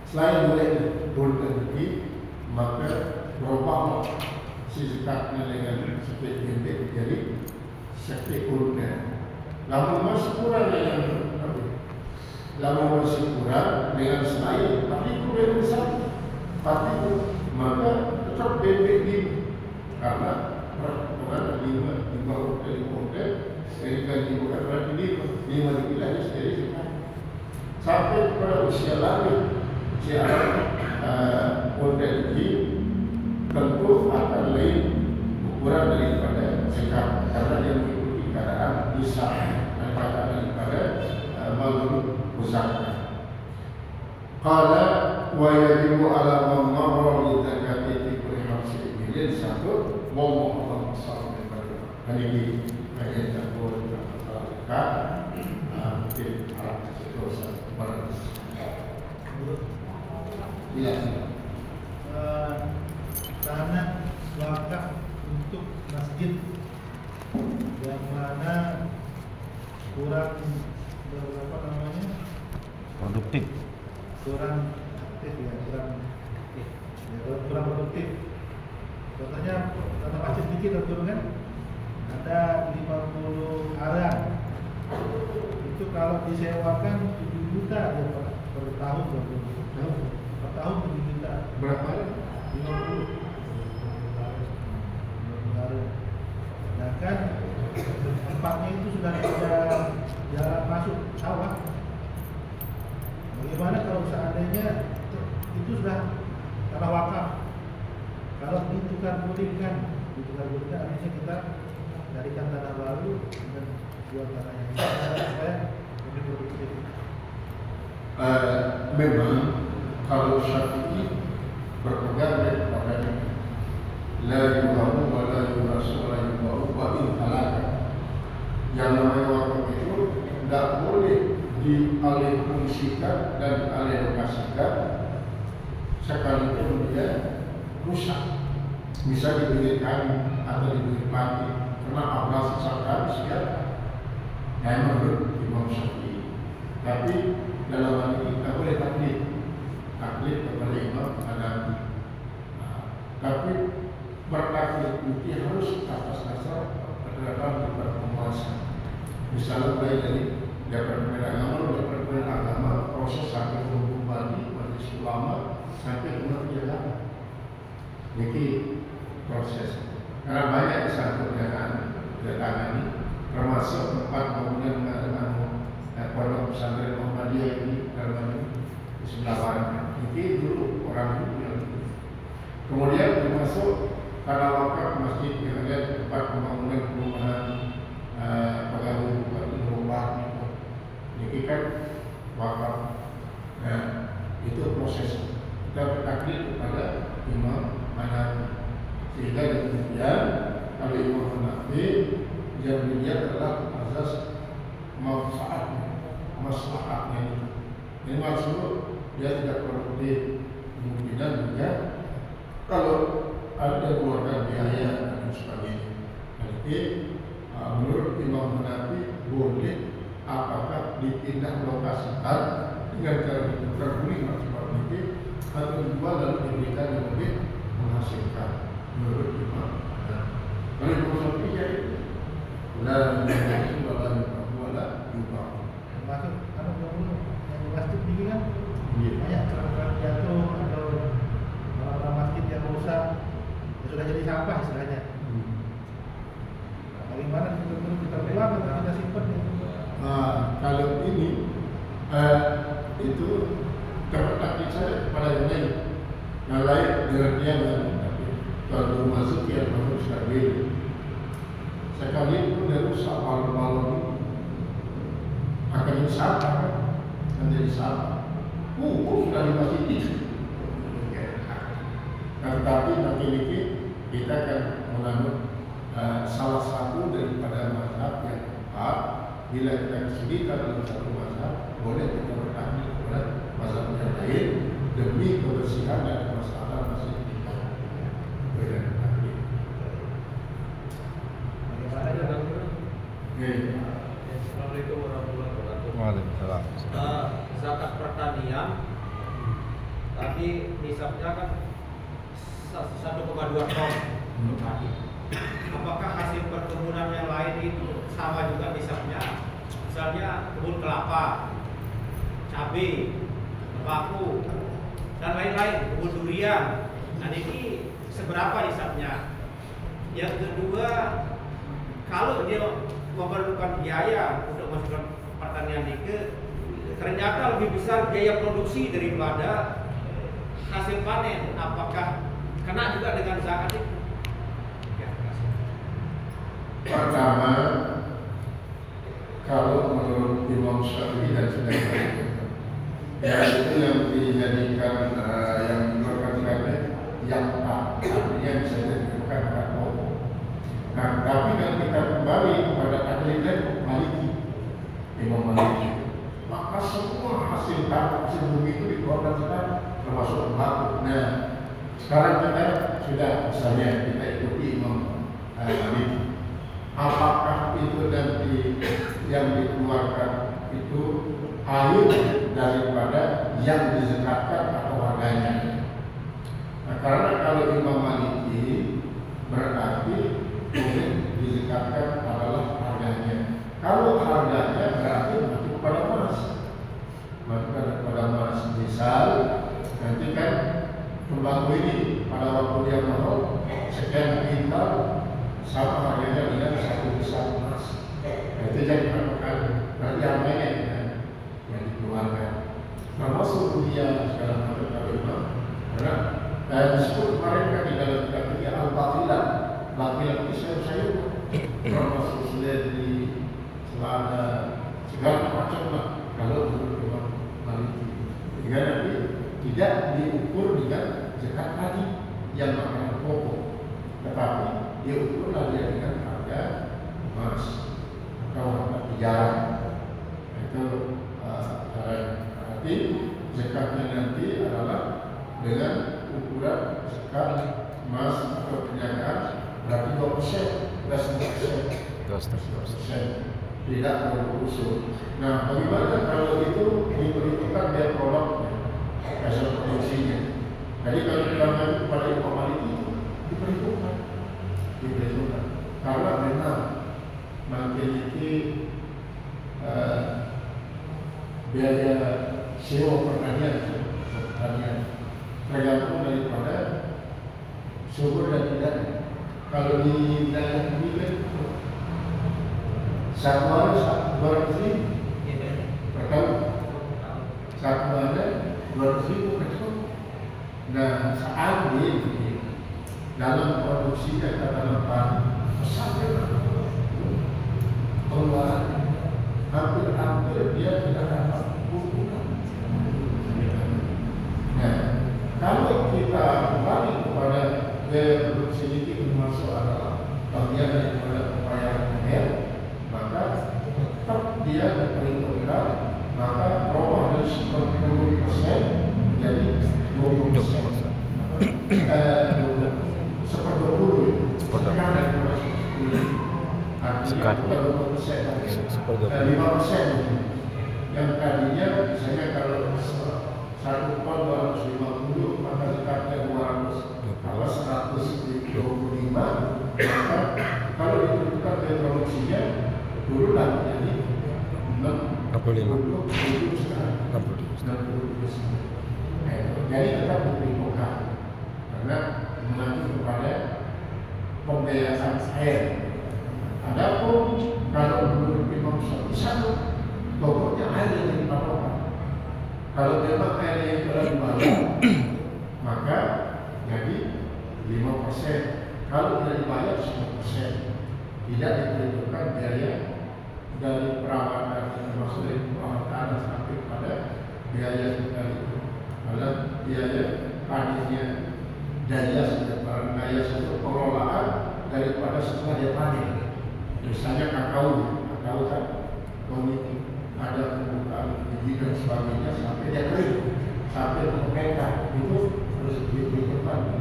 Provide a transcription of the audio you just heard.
Selain boleh berhenti, maka berubah sikapnya dengan sakit pendek jadi sakit urgen. Lalu masih kurang dengan selain tapi itu besar, tapi maka tetap pendek di karena peraturan lima urgen dari bukan berarti lima dibilang dari sampai pada usia lanjut. Urgen ini tentu akan lain ukuran daripada sikap karena dia mengikuti keadaan bisa dan keadaan daripada makhluk pusaka. Qala wa yajibu ala man marra li zakati fi kulli nafsin bilin satu wallahu a'lam bishawab. Ini ayat yang boleh kita mungkin arah dosa pada tanah wakaf untuk masjid yang mana kurang produktif, kurang aktif ya, kurang produktif. Contohnya tanah masjid dikit betul kan? Ada 50 arang. Itu kalau disewakan 7 juta aja per tahun, per tahun 7 juta. berapa? 50 arang. Nah kan tempatnya itu sudah ada jalan masuk sawah. Bagaimana kalau seandainya itu sudah tanah wakaf? Kalau ditukar gulingkan artinya kita carikan tanah baru dan jual tanah yang supaya lebih produktif. Memang kalau Syafi'i berpegang kepada la yuhamu wa la yurasu wa la yubahu wa in halaka. Yang namanya wakaf itu tidak boleh dialihfungsikan dan dialokasikan sekalipun dia rusak, bisa diberikan atau diberi mati karena Allah sesakan sekian yang menurut Imam Syafi'i. Tapi dalam hal ini kita boleh taklid kepada Imam Hanafi. Tapi bertaklid itu harus atas dasar penerapan penguasa. Misalnya mulai dari departemen agama, proses sampai hukum bagi majelis ulama sampai kementerian. Jadi proses karena banyak disangkut dengan ini, termasuk tempat bangunan pondok pesantren Muhammadiyah ini di sebelah barat. Itu dulu orang dulu yang itu. Kemudian termasuk tanah wakaf masjid yang ada tempat pembangunan perumahan pegawai rumah itu. Ini kan wakaf. Nah, itu proses kita bertaklid kepada Imam Hanafi. Sehingga kemudian kalau Imam Hanafi yang dilihat adalah azas manfaatnya, maslahatnya. Ini maksud dia tidak produktif. Kemungkinan juga kalau ada keluarga biaya dan sebagainya. Jadi menurut Imam Hanafi boleh apakah dipindah lokasikan dengan cara ditukar guling seperti itu atau dijual lalu diberikan yang lebih menghasilkan menurut Imam Hanafi. Kalau Imam Syafi'i jadi la yuhamu wa la yubahu wa la yubahu. Termasuk kalau yang plastik tinggi kan banyak keran jatuh atau orang masjid yang rusak ya sudah jadi sampah istilahnya. Bagaimana kita buang atau kita simpan? Kalau ini itu tertaklid saja kepada yang lain. Yang lain dengan dia tapi kalau masuk ya harus sekali pun dia rusak malam-malam akan jadi sampah kan? Akan jadi sampah. Sudah di masjid itu. Tetapi nanti kita akan menganut salah satu daripada mazhab yang tepat. Bila kita kesulitan dalam satu mazhab, boleh kita bertaklid kepada mazhab yang lain demi kebersihan dan kemaslahatan masjid kita. Boleh taklid. Bagaimana Assalamualaikum warahmatullahi wabarakatuh. Waalaikumsalam. zakat pertanian tadi nisabnya kan 1,2 ton untuk padi. Apakah hasil perkebunan yang lain itu sama juga nisabnya? Misalnya kebun kelapa, cabai, tembakau, dan lain-lain, kebun durian. Nah ini seberapa nisabnya? Yang kedua, kalau dia memerlukan biaya untuk masukkan pertanian nike, ternyata lebih besar biaya produksi daripada hasil panen. Apakah kena juga dengan zakat itu? Ya, pertama, kalau menurut Imam Syafi'i dan sudah ya itu yang dijadikan yang menurutkan yang artinya bisa ditentukan akan pokok. Nah, tapi kalau kita kembali kepada taklidan Maliki, Imam Maliki, maka semua hasil bumi itu dikeluarkan sekarang termasuk tembakau. Nah, sekarang kita sudah misalnya kita ikuti Imam Maliki. Apakah itu nanti yang dikeluarkan itu air daripada yang dizakatkan atau harganya? Nah, karena kalau Imam Maliki berarti boleh dizakatkan adalah harganya. Kalau harganya berarti masuk pada emas, masuk pada emas. Misal nanti kan tembakau ini pada waktu dia mahal sekian kintal sama harganya dengan 1 besar emas. Nah, itu jadi patokan. Berarti harganya yang dikeluarkan. Termasuk dunia segala macam kalau Imam. Karena disebut kemarin kan di dalam kitab Al-Baqilah. Baqilah itu sayur-sayur. Termasuk seledri, selada, segala macam lah. Kalau menurut Imam Maliki. Sehingga nanti tidak diukur dengan zakat tadi yang makanan pokok, tetapi diukurlah dia dengan harga emas atau harga pejaran. Itu berarti zakatnya nanti adalah dengan ukuran zakat emas atau perniagaan berarti 2%, 2%, tidak berusul. Nah, bagaimana kalau itu diperhitungkan biar produknya, hasil produksinya? Jadi kalau kita mengacu kepada Imam Maliki diperhitungkan, karena memang memiliki biaya sewa pertanian tergantung daripada subur dan tidaknya. Kalau di wilayah ini kan satu hari 200.000 per tahun, satu hari 200.000 per tahun. Nah, saat ini dalam produksinya dalam padi sampai pengeluaran hampir dia tidak dapat keuntungan. Nah, kalau kita kembali kepada gaya produksi ini termasuk adalah bagian daripada upaya panen, maka tetap dia diperhitungkan, maka berubah dari 10% menjadi 20%. 5%. Yang tadinya misalnya kalau 1 ton 250, maka zakatnya 125, maka kalau ditentukan dari produksinya turunlah menjadi 65. Jadi tetap diperhitungkan karena mengacu kepada pembiayaan air. Adapun kalau menurut Imam Syafi'i, pokoknya air yang jadi patokan. Kalau memang air yang telah dibayar, maka jadi 5%. Kalau tidak dibayar 10%. Tidak diperhitungkan biaya dari perawatan, termasuk dari perawatan sampai pada biaya kita itu. Kalau biaya panennya daya untuk pengelolaan daripada setelah dia panen. Misalnya kakao kan komiti ada pembukaan biji dan sebagainya sampai dia kering, sampai mengekar, itu harus diperhitungkan.